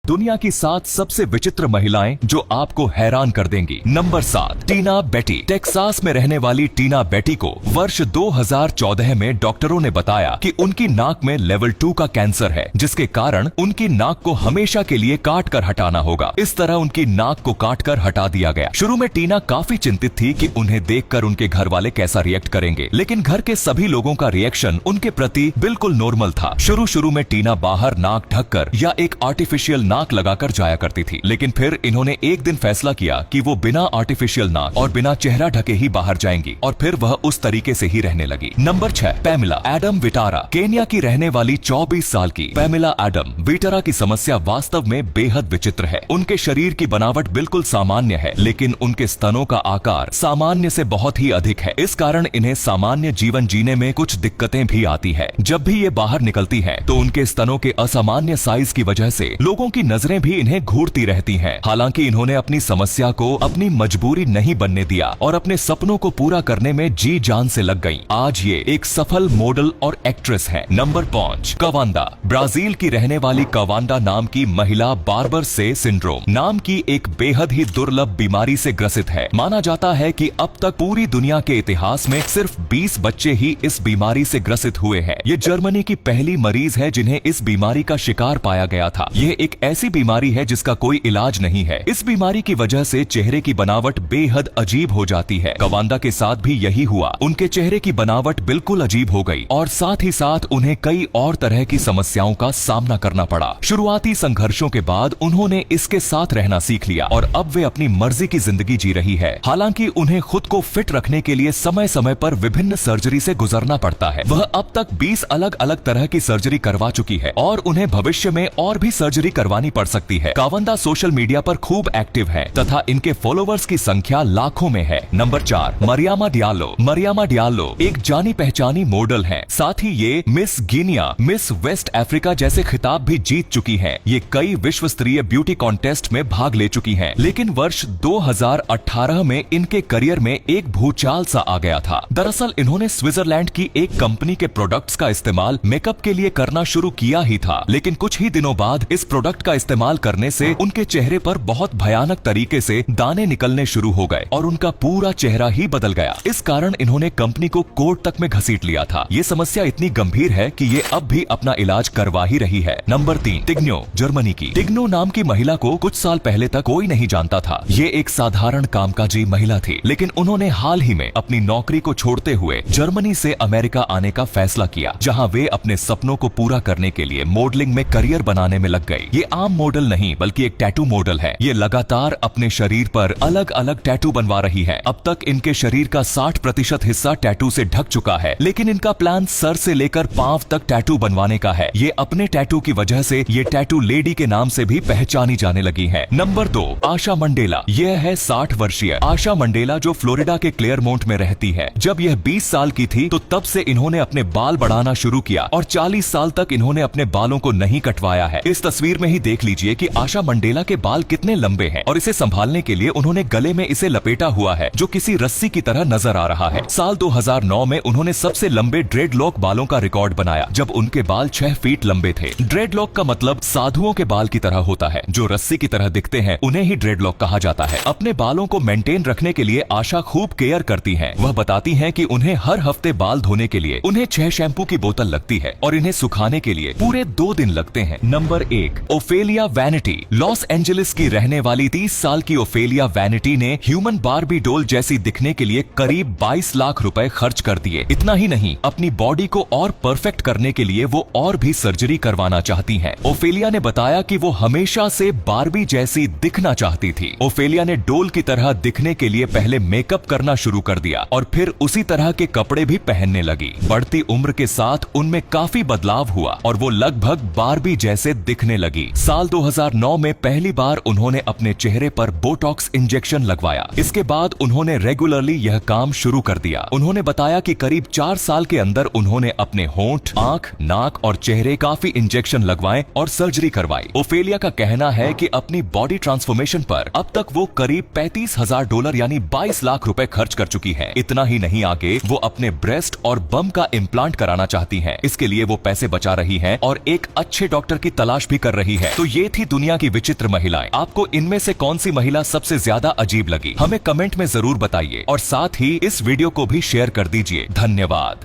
दुनिया की 7 सबसे विचित्र महिलाएं जो आपको हैरान कर देंगी। नंबर 7, टीना बेटी। टेक्सास में रहने वाली टीना बेटी को वर्ष 2014 में डॉक्टरों ने बताया कि उनकी नाक में लेवल 2 का कैंसर है, जिसके कारण उनकी नाक को हमेशा के लिए काट कर हटाना होगा। इस तरह उनकी नाक को काट कर हटा दिया गया। शुरू में टीना काफी चिंतित थी कि उन्हें देखकर उनके घर वाले कैसा रिएक्ट करेंगे, लेकिन घर के सभी लोगों का रिएक्शन उनके प्रति बिल्कुल नॉर्मल था। शुरू में टीना बाहर नाक ढककर या एक आर्टिफिशियल नाक लगाकर जाया करती थी, लेकिन फिर इन्होंने एक दिन फैसला किया कि वो बिना आर्टिफिशियल नाक और बिना चेहरा ढके ही बाहर जाएंगी, और फिर वह उस तरीके से ही रहने लगी। Number 6, Pamela Adam Vitara. Kenya की रहने वाली 24 साल की पैमिला एडम विटारा की समस्या वास्तव में बेहद विचित्र है। उनके शरीर की बनावट बिल्कुल सामान्य है, लेकिन उनके स्तनों का आकार सामान्य से बहुत ही अधिक है। इस कारण इन्हें सामान्य जीवन जीने में कुछ दिक्कतें भी आती है। जब भी ये बाहर निकलती है तो उनके स्तनों के असामान्य साइज की वजह से लोगों की नजरें भी इन्हें घूरती रहती हैं। हालांकि इन्होंने अपनी समस्या को अपनी मजबूरी नहीं बनने दिया और अपने सपनों को पूरा करने में जी जान से लग गईं। आज ये एक सफल मॉडल और एक्ट्रेस हैं। नंबर 5, कवांदा। ब्राजील की रहने वाली कवांडा नाम की महिला बार्बर से सिंड्रोम नाम की एक बेहद ही दुर्लभ बीमारी से ग्रसित है। माना जाता है कि अब तक पूरी दुनिया के इतिहास में सिर्फ 20 बच्चे ही इस बीमारी से ग्रसित हुए हैं। ये जर्मनी की पहली मरीज है जिन्हें इस बीमारी का शिकार पाया गया था। यह एक ऐसी बीमारी है जिसका कोई इलाज नहीं है। इस बीमारी की वजह से चेहरे की बनावट बेहद अजीब हो जाती है। कवांदा के साथ भी यही हुआ। उनके चेहरे की बनावट बिल्कुल अजीब हो गई और साथ ही साथ उन्हें कई और तरह की समस्याओं का सामना करना पड़ा। शुरुआती संघर्षों के बाद उन्होंने इसके साथ रहना सीख लिया और अब वे अपनी मर्जी की जिंदगी जी रही है। हालांकि उन्हें खुद को फिट रखने के लिए समय समय पर विभिन्न सर्जरी से गुजरना पड़ता है। वह अब तक 20 अलग अलग तरह की सर्जरी करवा चुकी है और उन्हें भविष्य में और भी सर्जरी करवानी पड़ सकती है। कवांदा सोशल मीडिया पर खूब एक्टिव है तथा इनके फॉलोवर्स की संख्या लाखों में है। Number 4, Mariama Diallo. Mariama Diallo एक जानी पहचानी मॉडल हैं। साथ ही ये Miss Guinea, Miss West Africa जैसे खिताब भी जीत चुकी हैं। ये कई विश्व स्तरीय ब्यूटी कॉन्टेस्ट में भाग ले चुकी हैं। लेकिन वर्ष 2018 में इनके करियर में एक भूचाल सा आ गया था। दरअसल इन्होंने स्विट्जरलैंड की एक कंपनी के प्रोडक्ट्स का इस्तेमाल मेकअप के लिए करना शुरू किया ही था, लेकिन कुछ ही दिनों बाद इस प्रोडक्ट का इस्तेमाल करने से उनके चेहरे पर बहुत भयानक तरीके से दाने निकलने शुरू हो गए और उनका पूरा चेहरा ही बदल गया। इस कारण इन्होंने कंपनी को कोर्ट तक में घसीट लिया था। ये समस्या इतनी गंभीर है कि ये अब भी अपना इलाज करवा ही रही है। नंबर 3, टिग्नो। जर्मनी की टिग्नो नाम की महिला को कुछ साल पहले तक कोई नहीं जानता था। ये एक साधारण कामकाजी महिला थी, लेकिन उन्होंने हाल ही में अपनी नौकरी को छोड़ते हुए जर्मनी से अमेरिका आने का फैसला किया, जहाँ वे अपने सपनों को पूरा करने के लिए मॉडलिंग में करियर बनाने में लग गई। ये आम मॉडल नहीं बल्कि एक टैटू मॉडल है। ये लगातार अपने शरीर पर अलग अलग टैटू बनवा रही है। अब तक इनके शरीर का 60% हिस्सा टैटू से ढक चुका है, लेकिन इनका प्लान सर से लेकर पांव तक टैटू बनवाने का है। ये अपने टैटू की वजह से ये टैटू लेडी के नाम से भी पहचानी जाने लगी है। नंबर 2, आशा मंडेला। यह है 60 वर्षीय आशा मंडेला जो फ्लोरिडा के क्लेयरमाउंट में रहती है। जब यह 20 साल की थी तो तब से इन्होंने अपने बाल बढ़ाना शुरू किया और 40 साल तक इन्होंने अपने बालों को नहीं कटवाया है। इस तस्वीर में ही देख लीजिए कि आशा मंडेला के बाल कितने लंबे हैं और इसे संभालने के लिए उन्होंने गले में इसे लपेटा हुआ है जो किसी रस्सी की तरह नजर आ रहा है। साल 2009 में उन्होंने सबसे लंबे ड्रेडलॉक बालों का रिकॉर्ड बनाया, जब उनके बाल 6 फीट लंबे थे। ड्रेडलॉक का मतलब साधुओं के बाल की तरह होता है, जो रस्सी की तरह दिखते हैं उन्हें ही ड्रेडलॉक कहा जाता है। अपने बालों को मेंटेन रखने के लिए आशा खूब केयर करती हैं। वह बताती हैं कि उन्हें हर हफ्ते बाल धोने के लिए उन्हें 6 शैम्पू की बोतल लगती है और इन्हें सुखाने के लिए पूरे 2 दिन लगते हैं। Number 1, Ophelia vanity. Los Angeles की रहने वाली 30 साल की ओफेलिया वैनिटी ने ह्यूमन बार्बी डोल जैसी दिखने के लिए करीब 22 लाख रुपए खर्च कर दिए। इतना ही नहीं, अपनी बॉडी को और परफेक्ट करने के लिए वो और भी सर्जरी करवाना चाहती हैं। ओफेलिया ने बताया कि वो हमेशा से बार्बी जैसी दिखना चाहती थी। ओफेलिया ने डोल की तरह दिखने के लिए पहले मेकअप करना शुरू कर दिया और फिर उसी तरह के कपड़े भी पहनने लगी। बढ़ती उम्र के साथ उनमें काफी बदलाव हुआ और वो लगभग बार्बी जैसे दिखने लगी। साल 2009 में पहली बार उन्होंने अपने चेहरे पर बोटॉक्स इंजेक्शन लगवाया। इसके बाद उन्होंने रेगुलरली यह काम शुरू कर दिया। उन्होंने बताया कि करीब 4 साल के अंदर उन्होंने अपने होंठ, आंख, नाक और चेहरे काफी इंजेक्शन लगवाए और सर्जरी करवाई। ओफेलिया का कहना है कि अपनी बॉडी ट्रांसफॉर्मेशन पर अब तक वो करीब $35,000 यानी 22 लाख रुपए खर्च कर चुकी है। इतना ही नहीं, आगे वो अपने ब्रेस्ट और बम का इम्प्लांट कराना चाहती हैं। इसके लिए वो पैसे बचा रही हैं और एक अच्छे डॉक्टर की तलाश भी कर रही है। तो ये थी दुनिया की विचित्र महिलाएं। आपको इनमें से कौन सी महिला सबसे ज्यादा अजीब लगी, हमें कमेंट में जरूर बताइए और साथ ही इस वीडियो को भी शेयर कर दीजिए। धन्यवाद।